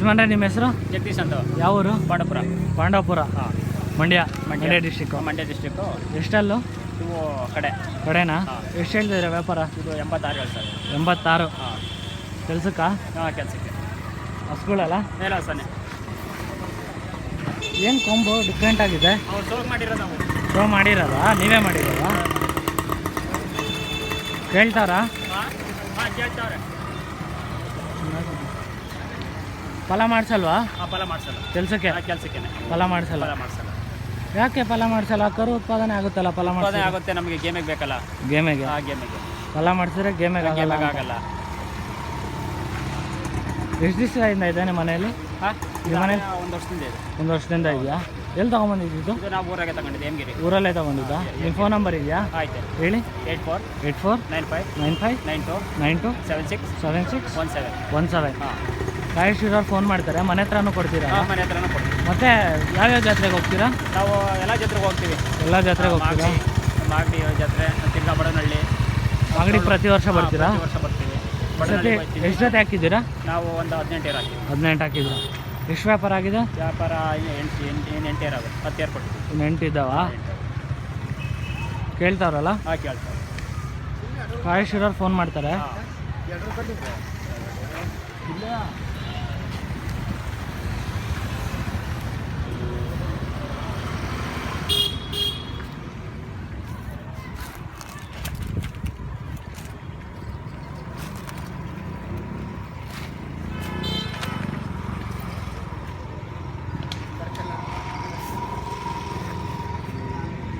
ಯಜಮಾನ್ರೆ ನಿಮ್ಮ ಹೆಸರು? ಜಗದೀಶ್ ಅಂತ. ಯಾವ ಊರು? ಪಾಂಡವಪುರ. ಪಾಂಡವಪುರ, ಮಂಡ್ಯ. ಮಂಡ್ಯ ಡಿಸ್ಟಿಕ್ಕು. ಮಂಡ್ಯ ಡಿಸ್ಟಿಕ್ಕು. ಎಷ್ಟಲ್ಲು? ಇವು ಕಡೆನಾ? ಎಷ್ಟು ಹೇಳ್ತಿದ್ದೀರಾ ವ್ಯಾಪಾರ? ಇದು 86 ಹೇಳ್ತಾರೆ. 86. ಹಾಂ. ಕೆಲ್ಸಕ್ಕಾ? ಹಾಂ, ಕೆಲಸಕ್ಕೆ. ಹಸುಗಳಲ್ಲ? ಮೇಲೆ ಹೊಸನೆ. ಏನು ಕೊಂಬು ಡಿಫ್ರೆಂಟ್ ಆಗಿದೆ? ಅವ್ರು ಶೋ ಮಾಡಿರೋದು ನಾವು. ಶೋ ಮಾಡಿರೋದಾ? ನೀವೇ ಮಾಡಿರೋದಾ? ಕೇಳ್ತಾರಾ? ಹಾಂ ಹಾಂ, ಕೇಳ್ತಾವ್ರೆ. ಫಲ ಮಾಡಿಸಲ್ವಾ? ಹಾಂ, ಫಲ ಮಾಡಿಸಲ್ಲ. ಕೆಲಸಕ್ಕೆ? ಕೆಲಸಕ್ಕೇನೆ. ಫಲ ಮಾಡಿಸಲ್ಲ. ಫಲ ಮಾಡಿಸಲ್ಲ. ಯಾಕೆ ಫಲ ಮಾಡಿಸಲ್ಲ? ಕರು ಉತ್ಪಾದನೆ ಆಗುತ್ತಲ್ಲ ಫಲ ಉತ್ಪಾದನೆ ಮಾಡಿಸೋದು? ಆಗುತ್ತೆ, ನಮಗೆ ಗೇಮಿಗೆ ಬೇಕಲ್ಲ. ಗೇಮಿಗೆ? ಆ ಗೇಮಿಗೆ ಫಲ ಮಾಡಿಸಿದ್ರೆ ಗೇಮಿಗೆ ಆಗಲ್ಲ. ಎಷ್ಟು ದಿವಸದಿಂದ ಇದೆ ನಿಮ್ಮ ಮನೆಯಲ್ಲಿ? ಹಾಂ, ನಿಮ್ಮ ಮನೆ ಒಂದು ವರ್ಷದಿಂದ ಇದೆ. ಒಂದು ವರ್ಷದಿಂದ ಇದೆಯಾ? ಎಲ್ಲಿ ತೊಗೊಂಬಂದಿದ್ದು? ಇದು ನಾವು ಊರಾಗೆ ತಗೊಂಡಿದ್ದೆ, ಹೇಮಗಿರಿ. ಊರಲ್ಲೇ ತೊಗೊಂಡಿದ್ದಾ? ನಿಮ್ಮ ಫೋನ್ ನಂಬರ್ ಇದೆಯಾ? ಆಯ್ತು, ಹೇಳಿ. 84 95 95 92 92 76 76 17. 17. ಹಾಂ ರಾಯೇಶ್ ಇರೋರು ಫೋನ್ ಮಾಡ್ತಾರೆ, ಮನೆ ಹತ್ರನೂ ಕೊಡ್ತೀರಾ? ಹಾಂ, ಮನೆ ಹತ್ರನೂ ಕೊಡ್ತೀವಿ. ಮತ್ತೆ ಯಾವ್ಯಾವ ಜಾತ್ರೆಗೆ ಹೋಗ್ತೀರಾ? ನಾವು ಎಲ್ಲ ಜಾತ್ರೆಗೆ ಹೋಗ್ತೀವಿ. ಎಲ್ಲ ಜಾತ್ರೆಗೆ ಹೋಗ್ತೀರಾ? ಮಾಗಡಿ ಜಾತ್ರೆ, ತಿರ್ಗಾ ಬಡನಹಳ್ಳಿ. ಮಾಗಡಿ ಪ್ರತಿ ವರ್ಷ ಬರ್ತೀರಾ? ಪ್ರತಿ ವರ್ಷ ಬರ್ತೀವಿ. ಸತಿ ಬಡನಹಳ್ಳಿ ಹೋಗ್ತೀವಿ. ಎಷ್ಟು ಜೊತೆ ಹಾಕಿದ್ದೀರಾ? ನಾವು ಒಂದು 18 ಏರ್ ಹಾಕಿವಿ. 18 ಹಾಕಿದ್ದೀರಾ. ಎಷ್ಟು ವ್ಯಾಪಾರ ಆಗಿದೆ? ವ್ಯಾಪಾರ 8 ಏರ್ ಆಗುತ್ತೆ. 10 ಏರ್ ಕೊಡ್ತೀವಿ. ಇನ್ನು 8 ಇದ್ದಾವ? ಕೇಳ್ತಾವ್ರಲ್ಲ? ಹಾಂ, ಕೇಳ್ತಾರೆ. ರಾಯೇಶ್ ಇರೋರು ಫೋನ್ ಮಾಡ್ತಾರೆ. ಹಾಂ.